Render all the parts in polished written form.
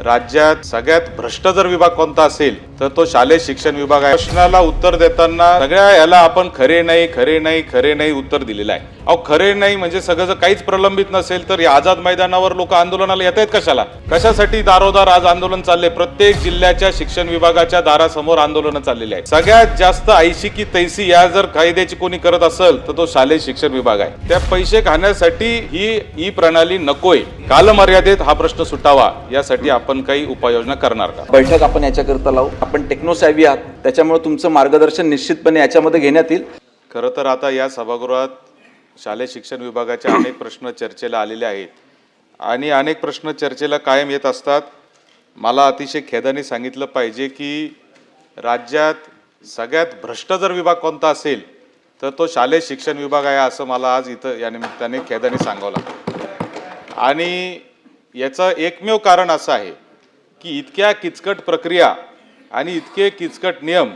राज्यात सगळ्यात भ्रष्ट जर विभाग कोणता असेल तर तो शालेय शिक्षण विभाग आहे। प्रश्नाला उत्तर देताना सगळ्या याला आपण खरे नाही उत्तर दिलेलं आहे। अहो खरे नाही म्हणजे सगळं जर काहीच प्रलंबित नसेल तर या आझाद मैदानावर लोक आंदोलनाला येत आहेत कशाला? कशासाठी दारोदार आज आंदोलन चालले? प्रत्येक जिल्ह्याच्या शिक्षण विभागाच्या दारासमोर आंदोलन चाललेली आहेत। सगळ्यात जास्त ऐशी की तैसी या जर कायद्याची कोणी करत असेल तर तो शालेय शिक्षण विभाग आहे। त्या पैसे खाण्यासाठी ही प्रणाली नकोय। कालमर्यादेत हा प्रश्न सुटावा यासाठी आपण काही उपाययोजना करणार का? बैठक आपण याच्याकरता लावू। आपण टेक्नोसॅव्ही आहात, त्याच्यामुळे तुमचं मार्गदर्शन निश्चितपणे याच्यामध्ये घेण्यात येईल। खरं तर आता या सभागृहात शालेय शिक्षण विभागाचे अनेक प्रश्न चर्चेला आलेले आहेत आणि अनेक प्रश्न चर्चेला कायम येत असतात। मला अतिशय खेदाने सांगितलं पाहिजे की राज्यात सगळ्यात भ्रष्ट जर विभाग कोणता असेल तर तो शालेय शिक्षण विभाग आहे असं मला आज इथं या निमित्ताने खेदाने सांगावं लागतं। आणि याचं एकमेव कारण असं आहे की इतक्या किचकट प्रक्रिया आणि इतके किचकट नियम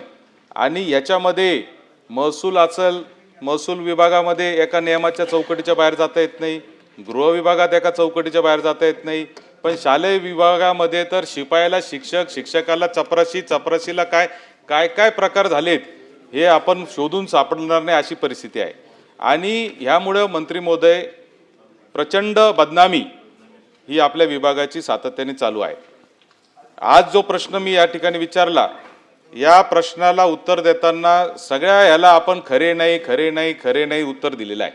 आणि याच्यामध्ये महसूल असेल, महसूल विभागामध्ये एका नियमाच्या चौकटीच्या बाहेर जाता येत नाही, गृह विभागात एका चौकटीच्या बाहेर जाता येत नाही, पण शालेय विभागामध्ये तर शिपायाला शिक्षक, शिक्षकाला चपराशी, चपराशीला काय काय काय प्रकार झालेत हे आपण शोधून सापडणार नाही अशी परिस्थिती आहे। आणि ह्यामुळे मंत्री महोदय प्रचंड बदनामी ही आपल्या विभागाची सातत्याने चालू आहे। आज जो प्रश्न मी या ठिकाणी विचारला या प्रश्नाला उत्तर देताना सगळ्या याला आपण खरे नाही उत्तर दिलेलं आहे।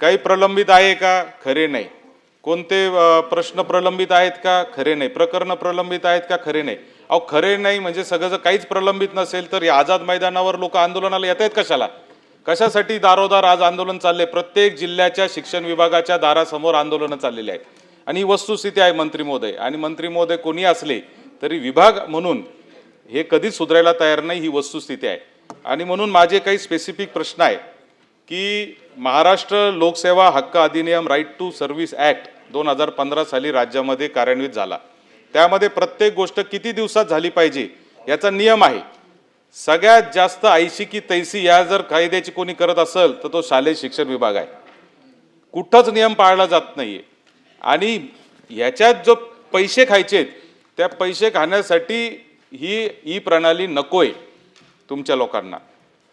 काही प्रलंबित आहे का? खरे नाही। कोणते प्रश्न प्रलंबित आहेत का? खरे नाही। प्रकरण प्रलंबित आहेत का? खरे नाही। अहो खरे नाही म्हणजे सगळं जर काहीच प्रलंबित नसेल तर या आझाद मैदानावर लोक आंदोलनाला येत आहेत कशाला? कशासाठी दारोदार आज आंदोलन चालले? प्रत्येक जिल्ह्याच्या शिक्षण विभागाच्या दारासमोर आंदोलन चाललेली आहेत आणि ही वस्तुस्थिती आहे मंत्री महोदय। आणि मंत्री महोदय कोणी असले तरी विभाग म्हणून हे कधीच सुधारायला तयार नाही, ही वस्तुस्थिती आहे। आणि म्हणून माझे काही स्पेसिफिक प्रश्न आहे की महाराष्ट्र लोकसेवा हक्क अधिनियम राईट टू सर्व्हिस ॲक्ट 2015 साली राज्यामध्ये कार्यान्वित झाला। त्यामध्ये प्रत्येक गोष्ट किती दिवसात झाली पाहिजे याचा नियम आहे। सगळ्यात जास्त ऐशी की तैसी या जर कायद्याची कोणी करत असेल तर तो शालेय शिक्षण विभाग आहे। कुठंच नियम पाळला जात नाहीये आणि याच्यात जो पैसे खायचे त्या पैसे खाण्यासाठी ही प्रणाली नकोय तुमच्या लोकांना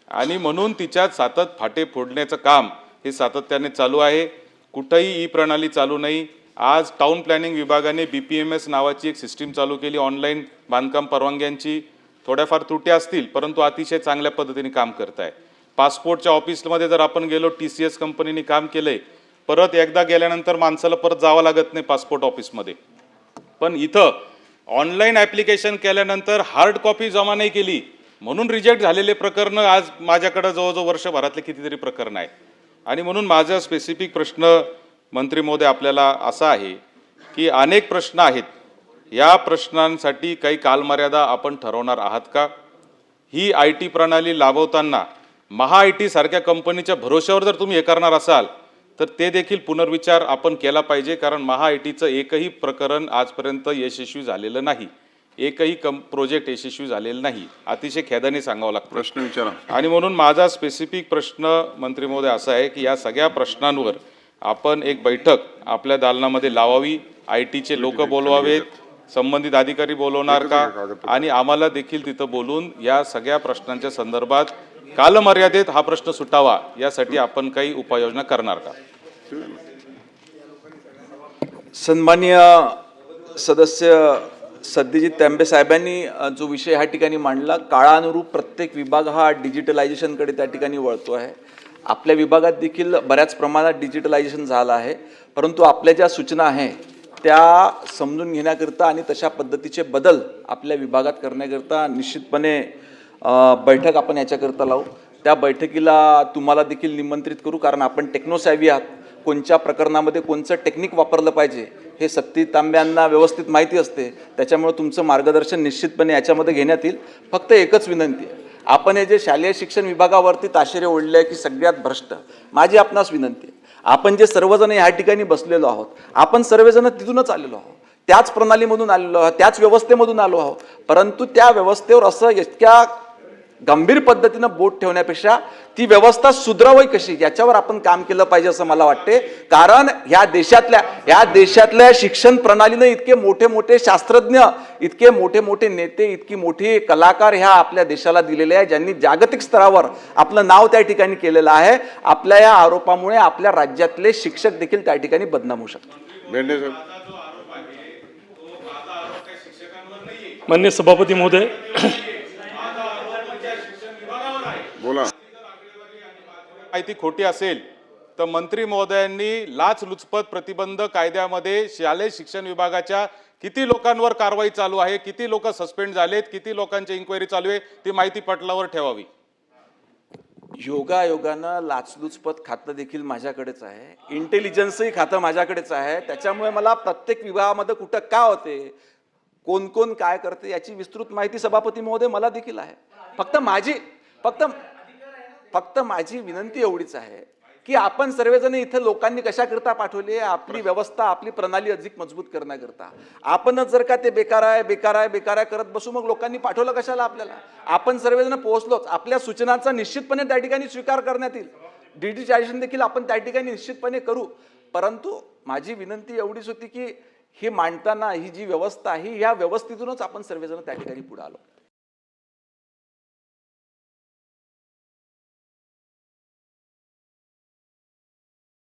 आणि म्हणून तिच्यात सातत फाटे फोडण्याचं काम हे सातत्याने चालू आहे। कुठंही ही प्रणाली चालू नाही। आज टाउन प्लॅनिंग विभागाने BPMS नावाची एक सिस्टीम चालू केली ऑनलाईन बांधकाम परवानग्यांची। थोड्याफार त्रुटी असतील परंतु अतिशय चांगल्या पद्धतीने काम करत आहे। पासपोर्टच्या ऑफिसमध्ये जर आपण गेलो TCS कंपनीने काम केलंय, परत एकदा गेल्यानंतर माणसाला परत जावं लागत नाही पासपोर्ट ऑफिसमध्ये। पण इथं ऑनलाईन ॲप्लिकेशन केल्यानंतर हार्ड कॉपी जमा नाही केली म्हणून रिजेक्ट झालेले प्रकरणं आज माझ्याकडे जवळजवळ वर्षभरातले कितीतरी प्रकरण आहेत। आणि म्हणून माझा स्पेसिफिक प्रश्न मंत्री महोदय आपल्याला असा आहे की अनेक प्रश्न आहेत, या प्रश्नांसाठी काही कालमर्यादा आपण ठरवणार आहात का? ही IT प्रणाली लाभवताना MahaIT सारख्या कंपनीच्या भरोश्यावर जर तुम्ही हे करणार असाल तर ते देखील पुनर्विचार आपण केला पाहिजे, कारण MahaITचं एकही प्रकरण आजपर्यंत यशस्वी झालेलं नाही, एकही प्रोजेक्ट यशस्वी झालेलं नाही। अतिशय खेदाने सांगावं लागतं। प्रश्न विचारा। आणि म्हणून माझा स्पेसिफिक प्रश्न मंत्री महोदय असा आहे की या सगळ्या प्रश्नांवर आपण एक बैठक आपल्या दालनामध्ये लावावी, ITचे लोक बोलवावेत, संबंधित अधिकारी बोलवणार का आणि आम्हाला देखील तिथं बोलून या सगळ्या प्रश्नांच्या संदर्भात कालमर्यादेत हा प्रश्न सुटावा यासाठी आपण काही उपाययोजना करणार का? सन्माननीय सदस्य सत्यजित तांबे साहेबांनी जो विषय ह्या ठिकाणी मांडला, काळानुरूप प्रत्येक विभाग हा डिजिटलायझेशनकडे त्या ठिकाणी वळतो आहे। आपल्या विभागात देखील बऱ्याच प्रमाणात डिजिटलायझेशन झालं आहे, परंतु आपल्या ज्या सूचना आहे त्या समजून घेण्याकरता आणि तशा पद्धतीचे बदल आपल्या विभागात करण्याकरता निश्चितपणे बैठक आपण याच्याकरता लावू। त्या बैठकीला तुम्हाला देखील निमंत्रित करू, कारण आपण टेक्नोसॅव्ही आहात। कोणत्या प्रकरणामध्ये कोणचं टेक्निक वापरलं पाहिजे हे सत्यजित तांब्यांना व्यवस्थित माहिती असते, त्याच्यामुळे तुमचं मार्गदर्शन निश्चितपणे याच्यामध्ये घेण्यात येईल। फक्त एकच विनंती आहे, आपण हे जे शालेय शिक्षण विभागावरती ताशेरे ओढले आहे की सगळ्यात भ्रष्ट, माझी आपणास विनंती आहे, आपण जे सर्वजण ह्या ठिकाणी बसलेलो आहोत आपण सर्वजण तिथूनच आलेलो आहोत, त्याच प्रणालीमधून आलेलो आहोत, त्याच व्यवस्थेमधून आलो आहोत, परंतु त्या व्यवस्थेवर असं इतक्या गंभीर पद्धतीनं बोट ठेवण्यापेक्षा ती व्यवस्था सुधरावी कशी याच्यावर आपण काम केलं पाहिजे असं मला वाटते. कारण ह्या देशातल्या शिक्षण प्रणालीनं इतके मोठे मोठे शास्त्रज्ञ, इतके मोठे मोठे नेते, इतकी मोठी कलाकार ह्या आपल्या देशाला दिलेले आहे, ज्यांनी जागतिक स्तरावर आपलं नाव त्या ठिकाणी केलेलं आहे. आपल्या या आरोपामुळे आपल्या राज्यातले शिक्षक देखील त्या ठिकाणी बदनाम होऊ शकतात. भेंडे साहेब. माननीय सभापती महोदय, बोला. माहिती खोटी असेल तर मंत्री महोदयांनी लाचलुचपत प्रतिबंध कायद्यामध्ये शालेय शिक्षण विभागाच्या किती लोकांवर कारवाई चालू आहे, किती लोक सस्पेंड झालेत, किती लोकांची इन्क्वायरी चालू आहे, ती माहिती पटलावर ठेवावी. योगायोगानं लाचलुचपत खातं देखील माझ्याकडेच आहे, इंटेलिजन्सही खातं माझ्याकडेच आहे. त्याच्यामुळे मला प्रत्येक विभागामध्ये कुठं का होते, कोण कोण काय करते याची विस्तृत माहिती सभापती महोदय मला देखील आहे. फक्त माझी विनंती एवढीच आहे की आपण सर्वजण इथे लोकांनी कशाकरता पाठवले, आपली व्यवस्था, आपली प्रणाली अधिक मजबूत करण्याकरता. आपणच जर का ते बेकार आहे करत बसू, मग लोकांनी पाठवलं कशाला आपल्याला. आपण सर्वजण पोहोचलोच, आपल्या सूचनांचा निश्चितपणे त्या ठिकाणी स्वीकार करण्यात येईल. डिजिटायझेशन देखील आपण त्या ठिकाणी निश्चितपणे करू. परंतु माझी विनंती एवढीच होती की हे मांडताना ही जी व्यवस्था आहे, ह्या व्यवस्थेतूनच आपण सर्वजण त्या ठिकाणी पुढे आलो.